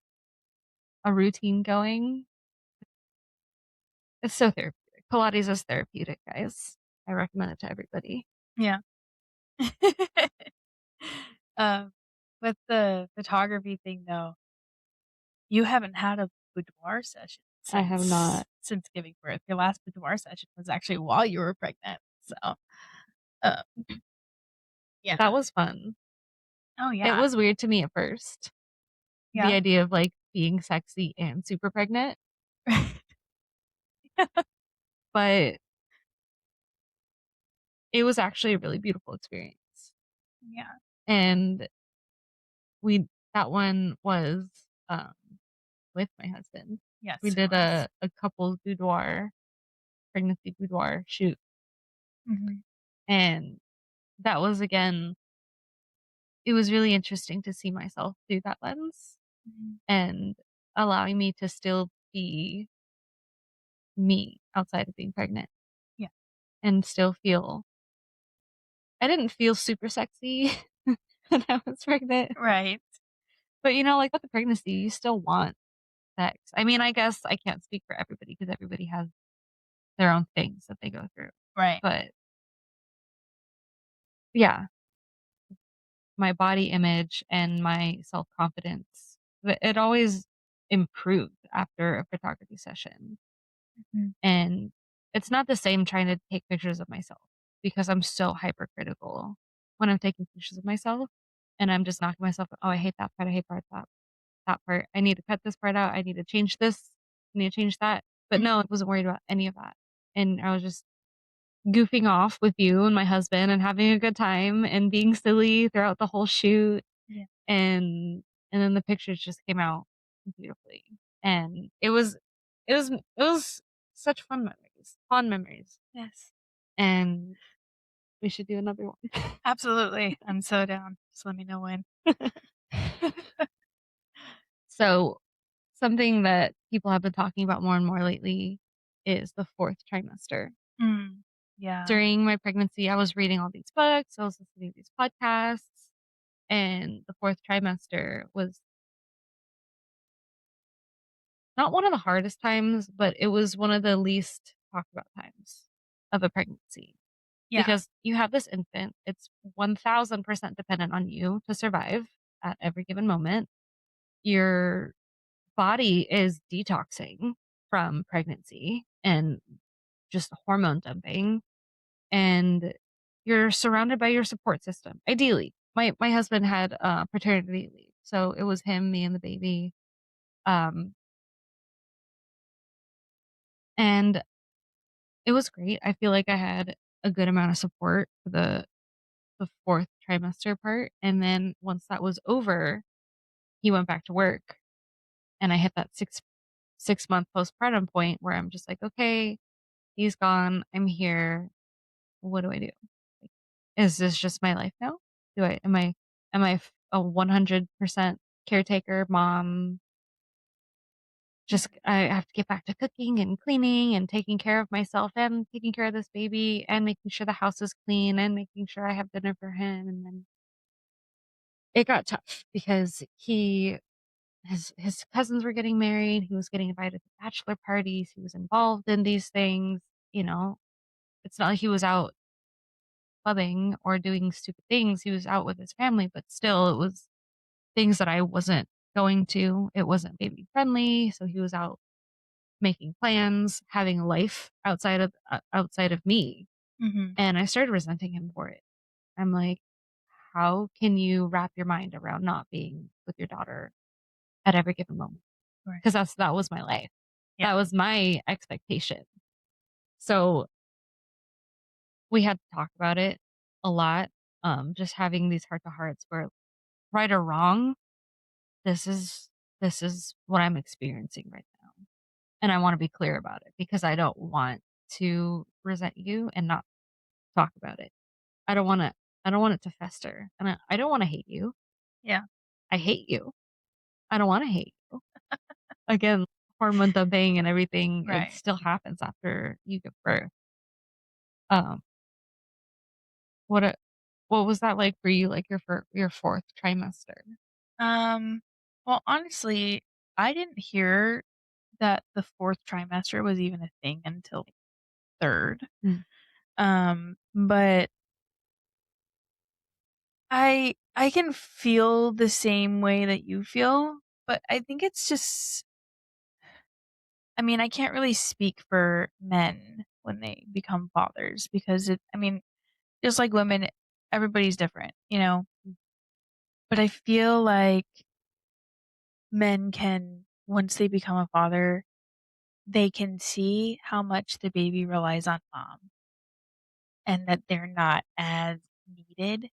a routine going. It's so therapeutic. Pilates is therapeutic, guys. I recommend it to everybody. Yeah. Um, with the photography thing though, you haven't had a boudoir session I have not. since giving birth. Your last boudoir session was actually while you were pregnant. So, uh, That yeah. was fun. Oh It yeah. was weird to me at first, the Yeah. idea of, like, being sexy and super pregnant, but it was actually a really beautiful experience. Yeah. And we that one was, with my husband. We Yes, it did was. a couple's boudoir, pregnancy boudoir shoot, Mhm. and that was, again, it was really interesting to see myself through that lens Mhm. and allowing me to still be me outside of being pregnant Yeah. and still feel I didn't feel super sexy when I was pregnant, Right. but, like, with the pregnancy, you still want sex. I mean, I guess I can't speak for everybody because everybody has their own things that they go through, Right. but yeah, my body image and my self-confidence, it always improved after a photography session. Mhm. And it's not the same trying to take pictures of myself because I'm so hypercritical when I'm taking pictures of myself, and I'm just knocking myself, "Oh, I hate that part. I hate that part. I need to cut this part out. I need to change this. I need to change that." But no, I wasn't worried about any of that. And I was just goofing off with you and my husband and having a good time and being silly throughout the whole shoot. Yeah. And then the pictures just came out beautifully. And it was such fun memories. Yes. And we should do another one. Absolutely. I'm so down. Just let me know when. So, something that people have been talking about more and more lately is the fourth trimester. Mm. Yeah. During my pregnancy, I was reading all these books, I was listening to these podcasts, and the fourth trimester was not one of the hardest times, but it was one of the least talked about times of a pregnancy Yeah. because you have this infant. It's 1000% dependent on you to survive at every given moment. Your body is detoxing from pregnancy and just hormone dumping, and you're surrounded by your support system. Ideally, my husband had paternity leave, so it was him, me, and the baby. Um, and it was great. I feel like I had a good amount of support for the fourth trimester part, and then once that was over, he went back to work, and I hit that six-month postpartum point where I'm just like, "Okay, he's gone, I'm here. What do I do? Like, is this just my life now? Do I am I a 100% caretaker mom? Just I have to get back to cooking and cleaning and taking care of myself and taking care of this baby and making sure the house is clean and making sure I have dinner for him." And then it got tough because his cousins were getting married, he was getting invited to bachelor parties, he was involved in these things, you know? It's not like he was out clubbing or doing stupid things, he was out with his family, but still, it was things that I wasn't going to. It wasn't baby friendly, so he was out making plans, having a life outside of me, Mhm. and I started resenting him for it. I'm like, "How can you wrap your mind around not being with your daughter at every given moment?" Right. Because that was my life. Yeah. That was my expectation. So, we had to talk about it a lot, just having these heart to hearts where right or wrong, this is this is what I'm experiencing right now, and I wanna be clear about it because I don't want to resent you and not talk about it. I don't wanna I don't want it to fester, and I don't wanna hate you. Yeah. I hate you. I don't wanna hate you. Again, hormone dumping and everything, it Right. still happens after you give birth. Um, what a what was that like for you, like, your 4th trimester? Um, well, honestly, I didn't hear that the 4th trimester was even a thing until 3rd. Mm, But I can feel the same way that you feel, but I think it's just I mean, I can't really speak for men when they become fathers because I mean, just like women, everybody's different, you know? mm. But I feel like men can, once they become a father, they can see how much the baby relies on mom and that they're not as needed.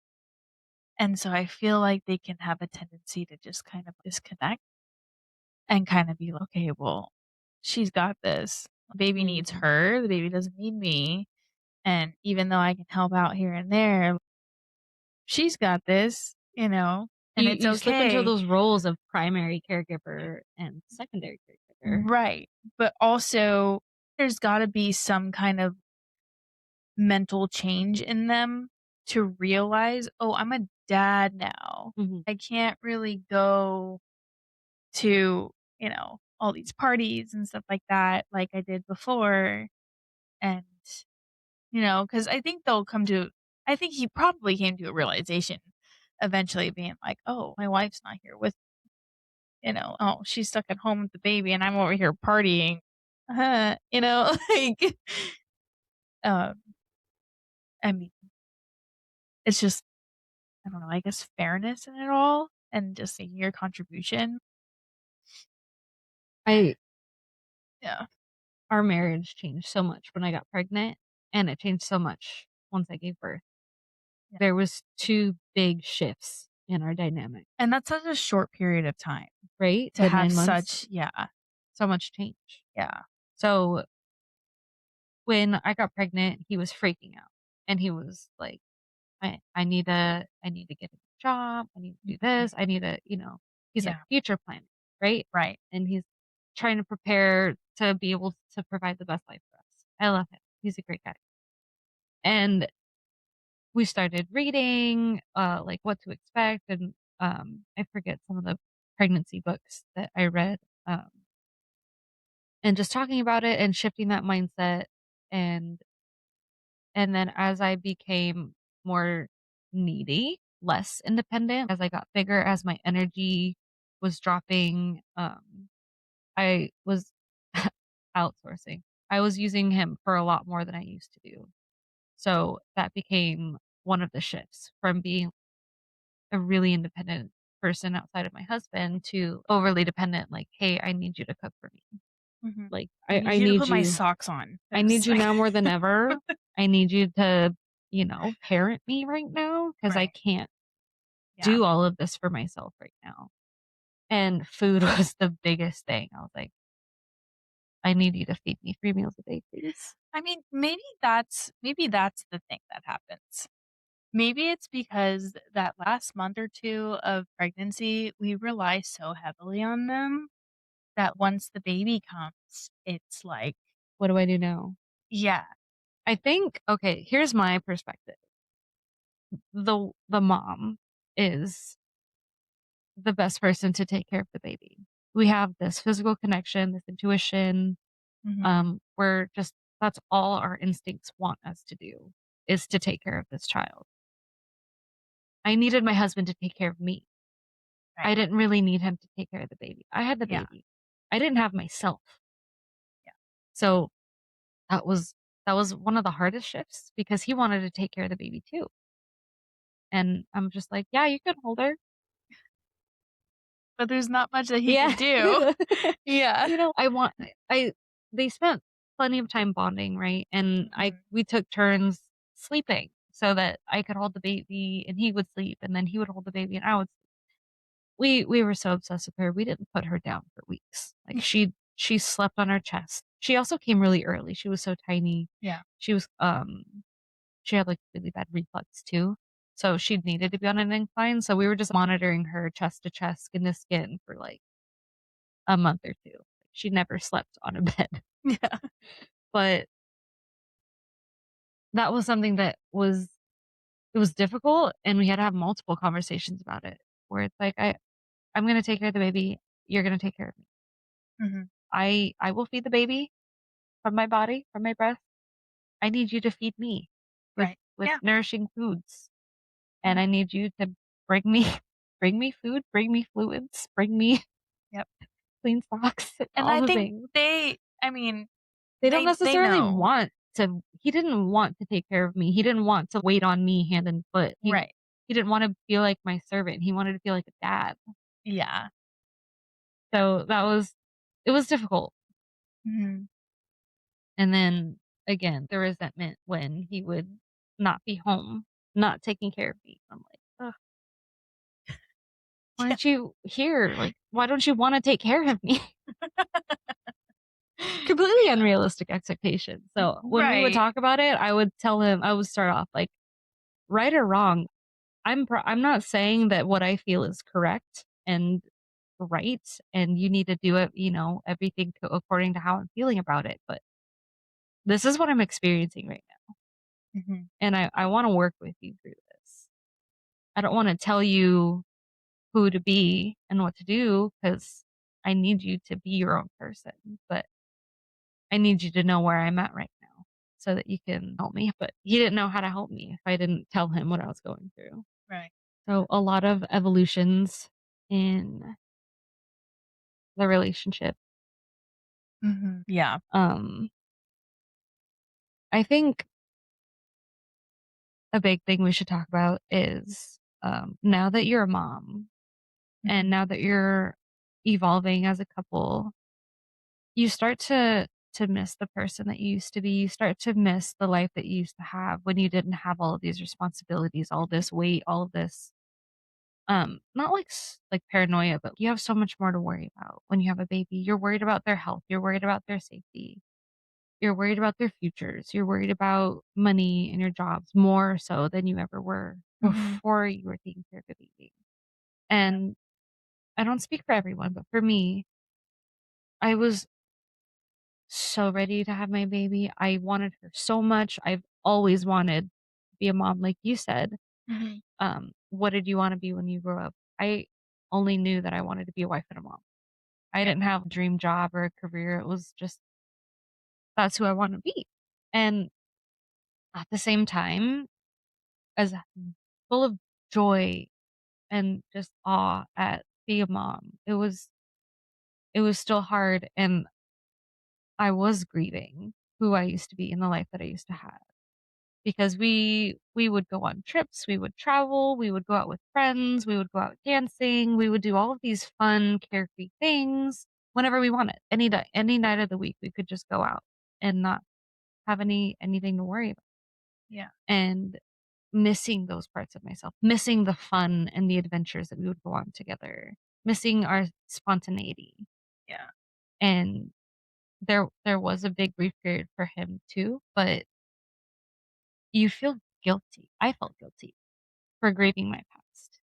And so I feel like they can have a tendency to just kind of disconnect and kind of be like, okay, well, she's got this. The baby needs Mhm. her. The baby doesn't need me. And even though I can help out here and there, she's got this, and it's You slip into okay. those roles of primary caregiver and secondary caregiver. Right. But also, there's got to be some kind of mental change in them to realize, oh, I'm a dad now. Mhm. I can't really go to, all these parties and stuff like that like I did before. And, because I think he probably came to a realization eventually being like, oh, my wife's not here with, oh, she's stuck at home with the baby and I'm over here partying. Like, um, I mean, it's just, I don't know, I guess fairness in it all and just seeing your contribution. I Yeah. Our marriage changed so much when I got pregnant, and it changed so much once I gave birth. Yeah. There was 2 big shifts in our dynamic, And that's such a short period of time right? to The have 9 months, such yeah, so much change. yeah. So, when I got pregnant, he was freaking out, and he was like, I need to get a job. I need to do Mhm. this. I need to," he's like Yeah, future planning, right? right. And he's trying to prepare to be able to provide the best life for us. I love him. He's a great guy. And we started reading, like what to expect, and I forget some of the pregnancy books that I read, um, and just talking about it and shifting that mindset, and and then as I became more needy, less independent, as I got bigger, as my energy was dropping, I was outsourcing. I was using him for a lot more than I used to do. So that became one of the shifts from being a really independent person outside of my husband to overly dependent, like, "Hey, I need you to cook for me." Mhm. Like, I need you to put my socks on I need 'cause you now more than ever. I need you to, parent me right now because I Right. can't Yeah. do all of this for myself right now. And food was the biggest thing. I was like, "I need you to feed me 3 meals a day, please." I mean, maybe that's the thing that happens. Maybe it's because that last month or 2 of pregnancy, we rely so heavily on them that once the baby comes, it's like What do I do now? yeah. I think okay, here's my perspective. The mom is the best person to take care of the baby. We have this physical connection, this intuition, Mhm. we're just that's all our instincts want us to do, is to take care of this child. I needed my husband to take care of me. I Right. didn't really need him to take care of the baby. I had the Yeah. baby. I didn't have myself. Yeah. So that was one of the hardest shifts because he wanted to take care of the baby too. And I'm just like, "Yeah, you can hold her." But there's not much that he Yeah. could do. Yeah. I want I they spent plenty of time bonding, right? And Mhm. we took turns sleeping so that I could hold the baby and he would sleep and then he would hold the baby and I would we were so obsessed with her. We didn't put her down for weeks. Like she slept on our chest. She also came really early. She was so tiny. Yeah. She was she had like really bad reflux too. So she needed to be on an incline. So we were just monitoring her chest to chest, skin to skin for like a month or two. She never slept on a bed. Yeah. But that was something that was it was difficult and we had to have multiple conversations about it where it's like I'm gonna take care of the baby, you're gonna take care of me. Mhm. I will feed the baby from my body, from my breast. I need you to feed me Right. with Yeah. nourishing foods. And Yeah. I need you to bring me bring me food, bring me fluids, bring me Yep. clean socks, And all I the think things. I mean, They don't they necessarily know. want to he didn't want to take care of me. He didn't want to wait on me hand and foot. Right. He didn't wanna feel like my servant. He wanted to feel like a dad. Yeah. Yeah. So it was difficult. Mhm. And then again, the resentment when he would not be home, not taking care of me. I'm like, "Ugh, why Yeah. aren't you here? Like, why don't you wanna take care of me?" Completely Yeah. unrealistic expectations. So, when we would Right. talk about it, I would tell him I would start off like, "Right or wrong, I'm not saying that what I feel is correct and right, and you need to do it, everything according to how I'm feeling about it, but this is what I'm experiencing right now, Mhm. and I wanna work with you through this. I don't wanna tell you who to be and what to do because I need you to be your own person, but I need you to know where I'm at right now so that you can help me." But he didn't know how to help me if I didn't tell him what I was going through. Right. So a lot of evolutions in the relationship. Mhm. Yeah. Um, I think a big thing we should talk about is now that you're a mom and Mhm. now that you're evolving as a couple, you start to miss the person that you used to be. You start to miss the life that you used to have when you didn't have all of these responsibilities, all this weight, all of this not like like paranoia, but you have so much more to worry about when you have a baby. You're worried about their health, you're worried about their safety. You're worried about their futures. You're worried about money and your jobs more so than you ever were Mhm. before you were taking care of the baby. Yeah. And I don't speak for everyone, but for me, I was so ready to have my baby. I wanted her so much. I've always wanted to be a mom, like you said. Mhm. What did you want to be when you grew up? I only knew that I wanted to be a wife and a mom. I Yeah. didn't have a dream job or a career. It was just that's who I want to be. And at the same time, as full of joy and just awe at being a mom, it was still hard and I was grieving who I used to be in the life that I used to have. Because we would go on trips, we would travel, we would go out with friends, we would go out dancing, we would do all of these fun, carefree things whenever we wanted. Any night of the week, we could just go out and not have anything to worry about. Yeah. And missing those parts of myself, missing the fun and the adventures that we would go on together, missing our spontaneity. Yeah. And there was a big grief period for him too, but you feel guilty. I felt guilty for grieving my past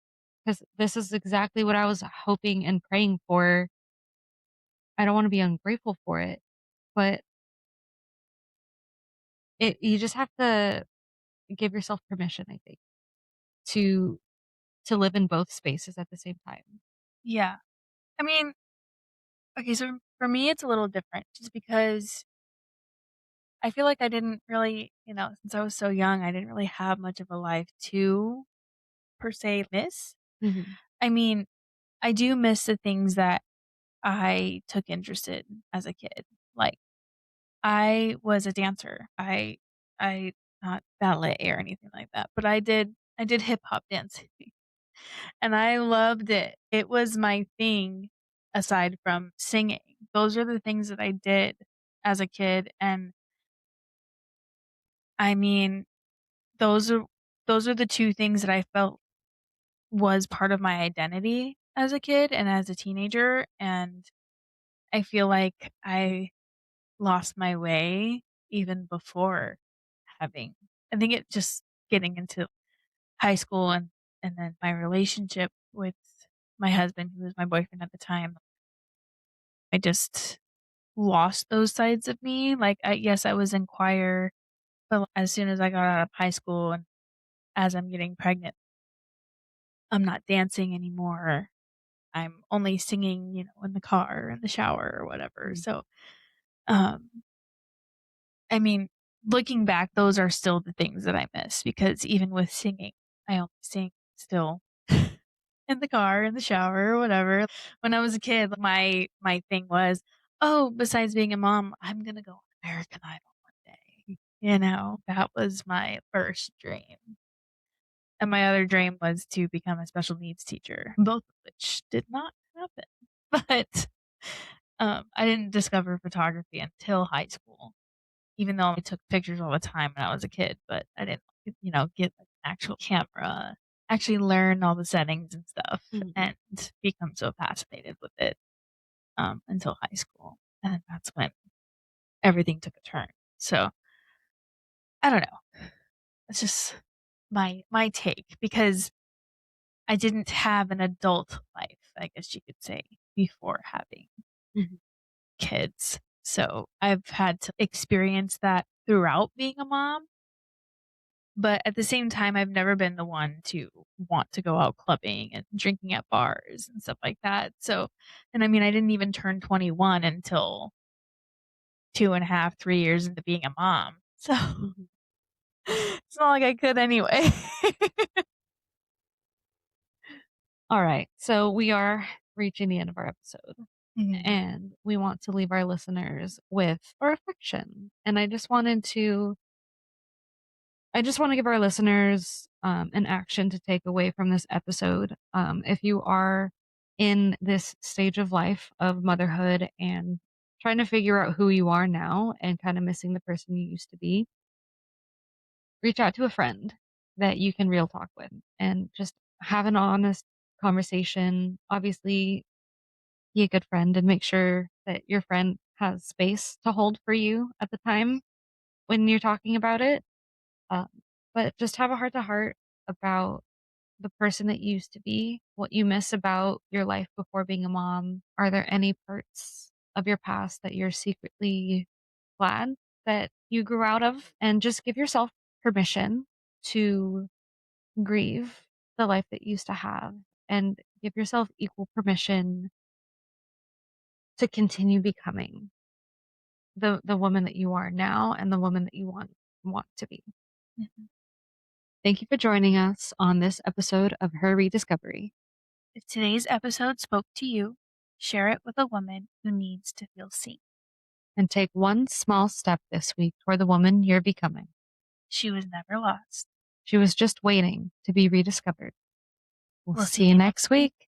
because this is exactly what I was hoping and praying for. I don't want to be ungrateful for it, but you just have to give yourself permission, I think, to live in both spaces at the same time. Yeah. I mean, okay, so for me, it's a little different just because I feel like I didn't really, since I was so young, I didn't really have much of a life to per se miss. Mhm. I mean, I do miss the things that I took interest in as a kid. Like, I was a dancer. I not ballet or anything like that, but I did hip hop dancing, and I loved it. It was my thing aside from singing. Those are the things that I did as a kid, and I mean, those are those are the 2 things that I felt was part of my identity as a kid and as a teenager, and I feel like I lost my way even before having I think it just getting into high school and then my relationship with my husband, who was my boyfriend at the time, I just lost those sides of me. Like, yes, I was in choir, but as soon as I got out of high school and as I'm getting pregnant, I'm not dancing anymore. I'm only singing, in the car, in the shower, or whatever. Mm. So, um, I mean, looking back, those are still the things that I miss because even with singing, I only sing still in the car, in the shower, or whatever. When I was a kid, my thing was, oh, besides being a mom, I'm gonna go on American Idol one day. That was my first dream. And my other dream was to become a special needs teacher, both of which did not happen. But I didn't discover photography until high school, even though I took pictures all the time when I was a kid, but I didn't, get like an actual camera, actually learn all the settings and stuff Mhm. and become so fascinated with it until high school. And that's when everything took a turn. So I don't know. It's just my take because I didn't have an adult life, I guess you could say, before having Mhm. kids. So I've had to experience that throughout being a mom. But at the same time, I've never been the one to want to go out clubbing and drinking at bars and stuff like that. So, and I mean, I didn't even turn 21 until 2.5, 3 years into being a mom. So Mhm. it's not like I could anyway. All right. So we are reaching the end of our episode, Mhm. and we want to leave our listeners with a reflection. And I just want to give our listeners an action to take away from this episode. If you are in this stage of life of motherhood and trying to figure out who you are now and kind of missing the person you used to be, reach out to a friend that you can real talk with and just have an honest conversation. Obviously, be a good friend and make sure that your friend has space to hold for you at the time when you're talking about it. Um, but just have a heart to heart about the person that you used to be, what you miss about your life before being a mom. Are there any parts of your past that you're secretly glad that you grew out of? And just give yourself permission to grieve the life that you used to have and give yourself equal permission to continue becoming the woman that you are now and the woman that you want to be. Mhm. Thank you for joining us on this episode of Her Rediscovery. If today's episode spoke to you, share it with a woman who needs to feel seen. And take one small step this week toward the woman you're becoming. She was never lost. She was just waiting to be rediscovered. We'll We'll see see you you next next week. week.